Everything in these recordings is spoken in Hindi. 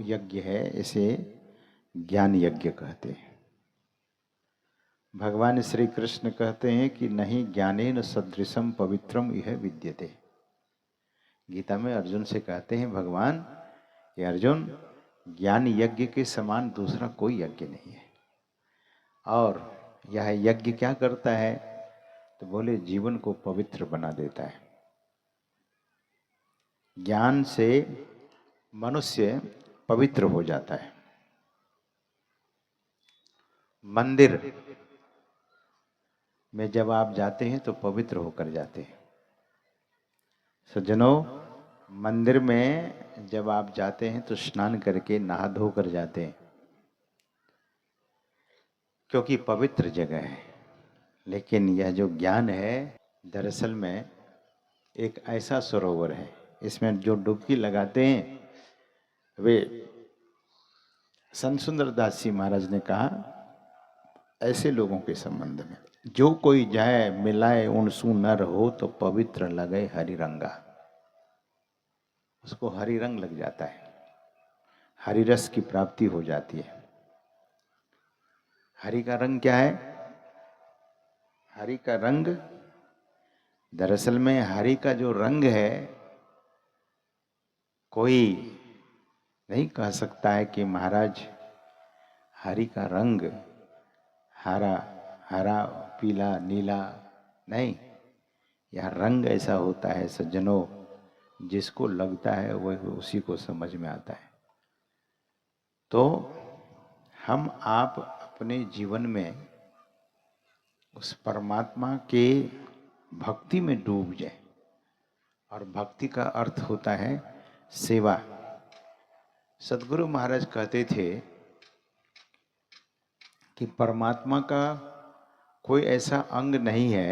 यज्ञ है इसे ज्ञान यज्ञ कहते हैं। भगवान श्री कृष्ण कहते हैं कि नहीं ज्ञानेन सदृशम पवित्रम यह विद्यते। गीता में अर्जुन से कहते हैं भगवान कि अर्जुन ज्ञान यज्ञ के समान दूसरा कोई यज्ञ नहीं है। और यह यज्ञ क्या करता है? तो बोले जीवन को पवित्र बना देता है। ज्ञान से मनुष्य पवित्र हो जाता है। मंदिर में जब आप जाते हैं तो पवित्र होकर जाते हैं। सज्जनों, मंदिर में जब आप जाते हैं तो स्नान करके नहा धोकर जाते हैं, क्योंकि पवित्र जगह है। लेकिन यह जो ज्ञान है दरअसल में एक ऐसा सरोवर है, इसमें जो डुबकी लगाते हैं वे, संत सुंदरदास जी महाराज ने कहा ऐसे लोगों के संबंध में, जो कोई जाए मिलाए उनसु नर हो तो पवित्र लगे हरि रंगा। उसको हरि रंग लग जाता है, हरि रस की प्राप्ति हो जाती है। हरि का रंग क्या है? हरि का रंग दरअसल में हरि का जो रंग है कोई नहीं कह सकता है कि महाराज हरि का रंग हरा हरा पीला नीला, नहीं, यह रंग ऐसा होता है सज्जनों, जिसको लगता है वह उसी को समझ में आता है। तो हम आप अपने जीवन में उस परमात्मा के भक्ति में डूब जाए। और भक्ति का अर्थ होता है सेवा। सदगुरु महाराज कहते थे कि परमात्मा का कोई ऐसा अंग नहीं है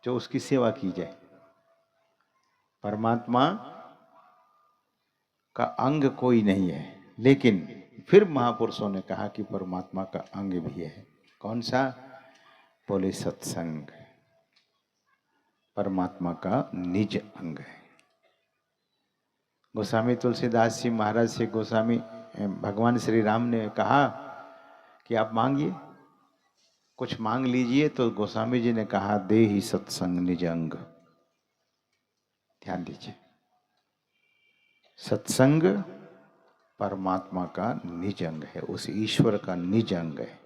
जो उसकी सेवा की जाए। परमात्मा का अंग कोई नहीं है, लेकिन फिर महापुरुषों ने कहा कि परमात्मा का अंग भी है। कौन सा? बोले सत्संग परमात्मा का निज अंग है। गोस्वामी तुलसीदास जी महाराज से गोस्वामी भगवान श्री राम ने कहा कि आप मांगिए, कुछ मांग लीजिए। तो गोस्वामी जी ने कहा दे ही सत्संग निज अंग। ध्यान दीजिए, सत्संग परमात्मा का निज अंग है, उस ईश्वर का निज अंग है।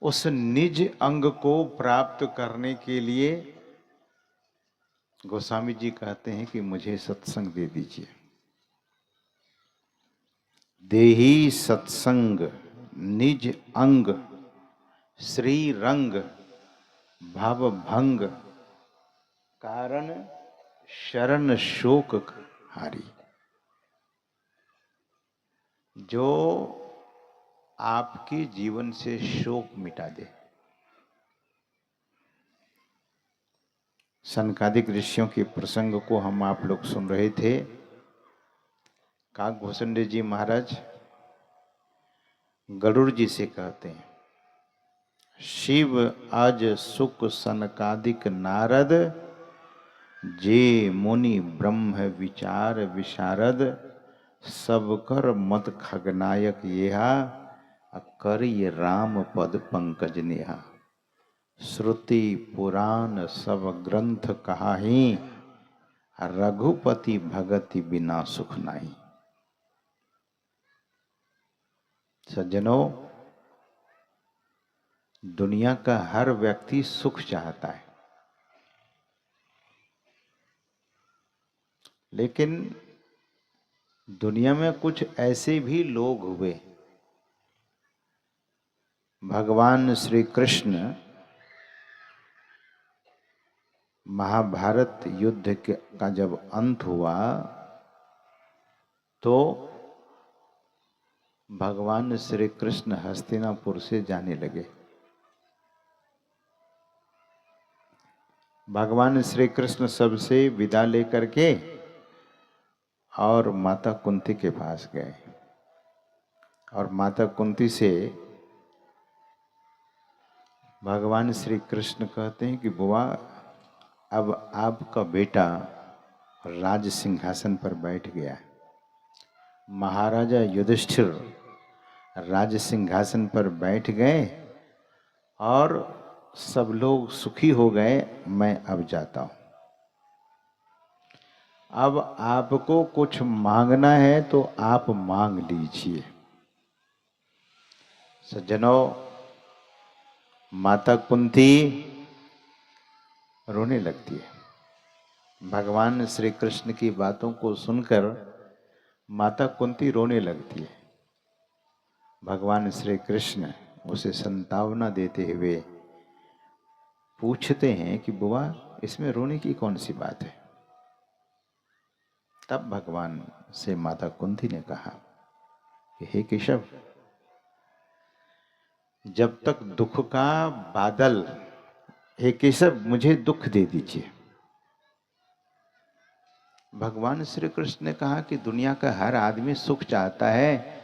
उस निज अंग को प्राप्त करने के लिए गोस्वामी जी कहते हैं कि मुझे सत्संग दे दीजिए। देही सत्संग निज अंग श्री रंग भव भंग कारण शरण शोक हारी। जो आपके जीवन से शोक मिटा दे। सनकादिक ऋषियों के प्रसंग को हम आप लोग सुन रहे थे। काकभूषण जी महाराज गरुड़ जी से कहते हैं, शिव आज सुख सनकादिक नारद जे मुनि ब्रह्म विचार विशारद सब कर मत खगनायक येहा करिय राम पद पंकज नेहा। श्रुति पुराण सब ग्रंथ कहाही रघुपति भगति बिना सुख नाही। सज्जनों, दुनिया का हर व्यक्ति सुख चाहता है, लेकिन दुनिया में कुछ ऐसे भी लोग हुए। भगवान श्री कृष्ण महाभारत युद्ध का जब अंत हुआ तो भगवान श्री कृष्ण हस्तिनापुर से जाने लगे। भगवान श्री कृष्ण सबसे विदा लेकर के और माता कुंती के पास गए और माता कुंती से भगवान श्री कृष्ण कहते हैं कि बुआ, अब आपका बेटा राज सिंहासन पर बैठ गया है महाराजा युधिष्ठिर राज सिंहासन पर बैठ गए और सब लोग सुखी हो गए, मैं अब जाता हूं। अब आपको कुछ मांगना है तो आप मांग लीजिए। सज्जनों, माता कुंती रोने लगती है। भगवान श्री कृष्ण की बातों को सुनकर माता कुंती रोने लगती है। भगवान श्री कृष्ण उसे संतावना देते हुए पूछते हैं कि बुआ, इसमें रोने की कौन सी बात है? तब भगवान से माता कुंती ने कहा कि हे केशव, जब तक दुख का बादल, हे केशव मुझे दुख दे दीजिए। भगवान श्री कृष्ण ने कहा कि दुनिया का हर आदमी सुख चाहता है,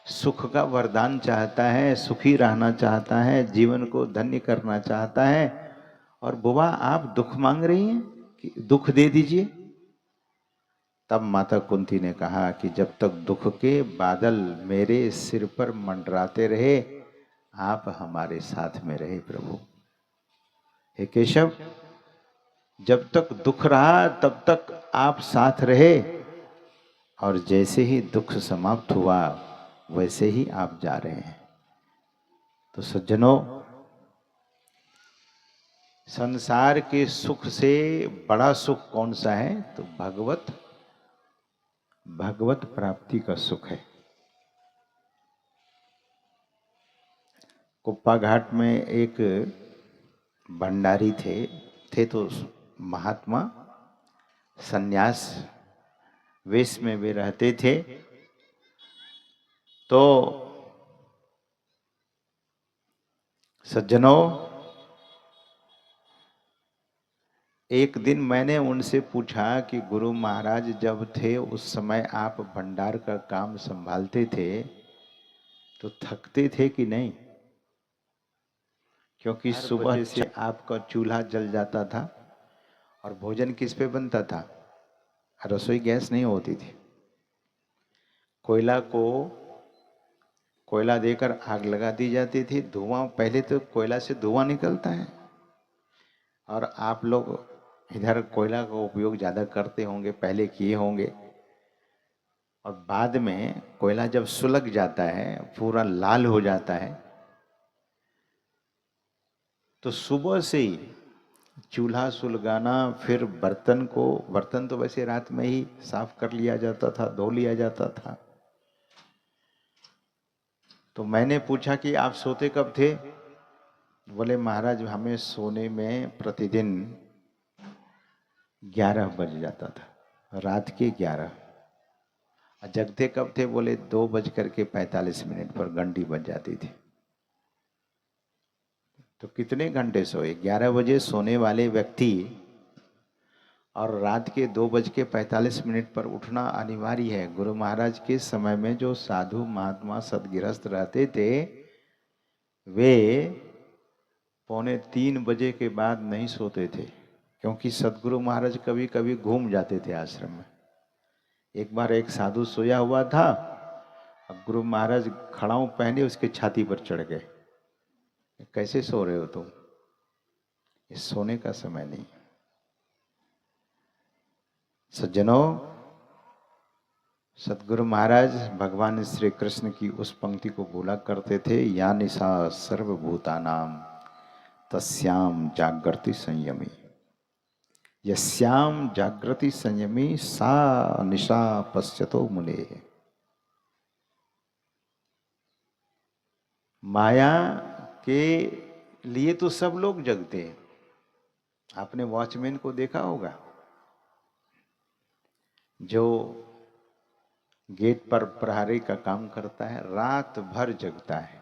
सुख का वरदान चाहता है, सुखी रहना चाहता है, जीवन को धन्य करना चाहता है, और बुआ आप दुख मांग रही हैं कि दुख दे दीजिए। तब माता कुंती ने कहा कि जब तक दुख के बादल मेरे सिर पर मंडराते रहे, आप हमारे साथ में रहे प्रभु। हे केशव, जब तक दुख रहा तब तक आप साथ रहे, और जैसे ही दुख समाप्त हुआ वैसे ही आप जा रहे हैं। तो सज्जनों, संसार के सुख से बड़ा सुख कौन सा है? तो भगवत प्राप्ति का सुख है। कुप्पा घाट में एक भंडारी थे तो महात्मा, सन्यास वेश में वे रहते थे। तो सज्जनों, एक दिन मैंने उनसे पूछा कि गुरु महाराज जब थे उस समय आप भंडार का काम संभालते थे तो थकते थे कि नहीं? क्योंकि सुबह से आपका चूल्हा जल जाता था और भोजन किस पे बनता था? रसोई गैस नहीं होती थी। कोयला देकर आग लगा दी जाती थी। धुआं, पहले तो कोयला से धुआं निकलता है, और आप लोग इधर कोयला का उपयोग ज़्यादा करते होंगे, पहले किए होंगे। और बाद में कोयला जब सुलग जाता है, पूरा लाल हो जाता है, तो सुबह से ही चूल्हा सुलगाना, फिर बर्तन तो वैसे रात में ही साफ कर लिया जाता था, धो लिया जाता था। तो मैंने पूछा कि आप सोते कब थे? बोले महाराज हमें सोने में प्रतिदिन 11 बज जाता था, रात के 11। जगते कब थे? बोले 2:45 पर घंटी बज जाती थी। तो कितने घंटे सोए? 11 बजे सोने वाले व्यक्ति और रात के 2:45 पर उठना अनिवार्य है। गुरु महाराज के समय में जो साधु महात्मा सदगृहस्थ रहते थे, वे 2:45 बजे के बाद नहीं सोते थे, क्योंकि सदगुरु महाराज कभी कभी घूम जाते थे आश्रम में। एक बार एक साधु सोया हुआ था, अब गुरु महाराज खड़ाऊ पहने उसके छाती पर चढ़ गए। कैसे सो रहे हो तुम? ये सोने का समय नहीं। सज्जनों, सदगुरु महाराज भगवान श्री कृष्ण की उस पंक्ति को बोला करते थे, या निशा सर्वभूतानाम तस्याम जागृति संयमी, यस्याम जागृति संयमी सा निशा पश्यतो मुने। माया के लिए तो सब लोग जगते हैं। आपने वॉचमैन को देखा होगा, जो गेट पर प्रहरी का काम करता है, रात भर जगता है।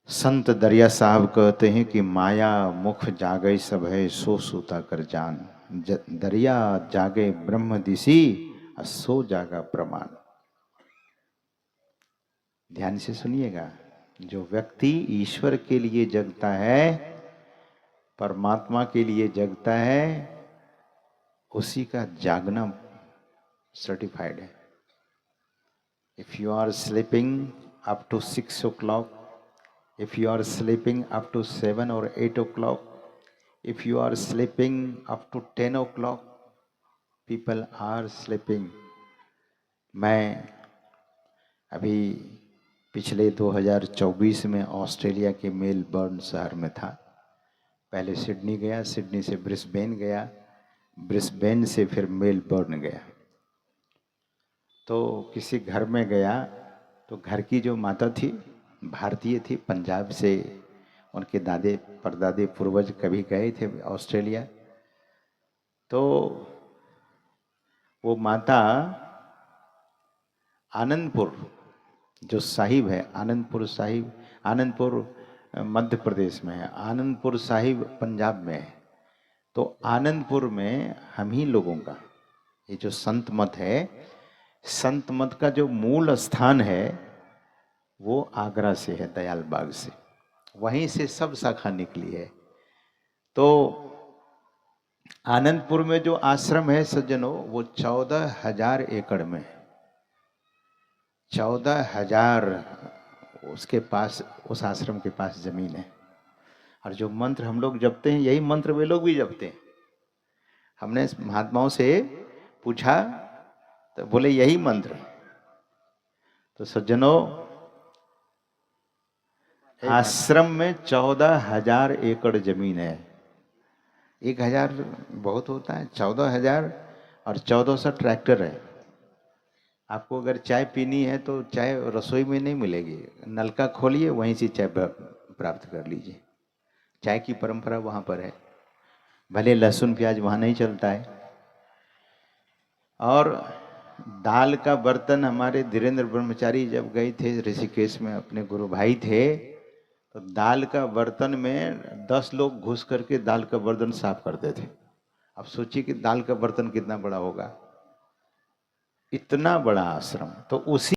संत दरिया साहब कहते हैं कि माया मुख जागे सब है, सो सूता कर जान। दरिया जागे ब्रह्म दिशी, सो जागा प्रमाण। ध्यान से सुनिएगा, जो व्यक्ति ईश्वर के लिए जगता है, परमात्मा के लिए जगता है, उसी का जागना सर्टिफाइड है। If you are sleeping up to 6 o'clock, if you are sleeping up to 7 or 8 o'clock, if you are sleeping up to 10 o'clock, people are sleeping. मैं अभी पिछले 2024 में ऑस्ट्रेलिया के मेलबर्न शहर में था। पहले सिडनी गया, सिडनी से ब्रिस्बेन गया, ब्रिस्बेन से फिर मेलबर्न गया। तो किसी घर में गया तो घर की जो माता थी भारतीय थी, पंजाब से उनके दादे परदादे पूर्वज कभी गए थे ऑस्ट्रेलिया। तो वो माता आनंदपुर जो साहिब है, आनंदपुर साहिब, आनंदपुर मध्य प्रदेश में है, आनंदपुर साहिब पंजाब में है। तो आनंदपुर में हम ही लोगों का ये जो संत मत है, संत मत का जो मूल स्थान है वो आगरा से है, दयाल बाग से, वहीं से सब शाखा निकली है। तो आनंदपुर में जो आश्रम है सज्जनों, वो 14,000 एकड़ में, 14,000 उसके पास, उस आश्रम के पास जमीन है। और जो मंत्र हम लोग जपते हैं, यही मंत्र वे लोग भी जपते हैं। हमने महात्माओं से पूछा तो बोले यही मंत्र। तो सज्जनों, आश्रम में 14,000 एकड़ जमीन है। 1,000 बहुत होता है, 14,000 और 1400 ट्रैक्टर है। आपको अगर चाय पीनी है तो चाय रसोई में नहीं मिलेगी, नलका खोलिए वहीं से चाय प्राप्त कर लीजिए। चाय की परंपरा वहाँ पर है, भले लहसुन प्याज वहाँ नहीं चलता है। और दाल का बर्तन, हमारे धीरेन्द्र ब्रह्मचारी जब गए थे ऋषिकेश में, अपने गुरु भाई थे, तो दाल का बर्तन में 10 लोग घुस करके दाल का बर्तन साफ करते थे। अब सोचिए कि दाल का बर्तन कितना बड़ा होगा, इतना बड़ा आश्रम। तो उसी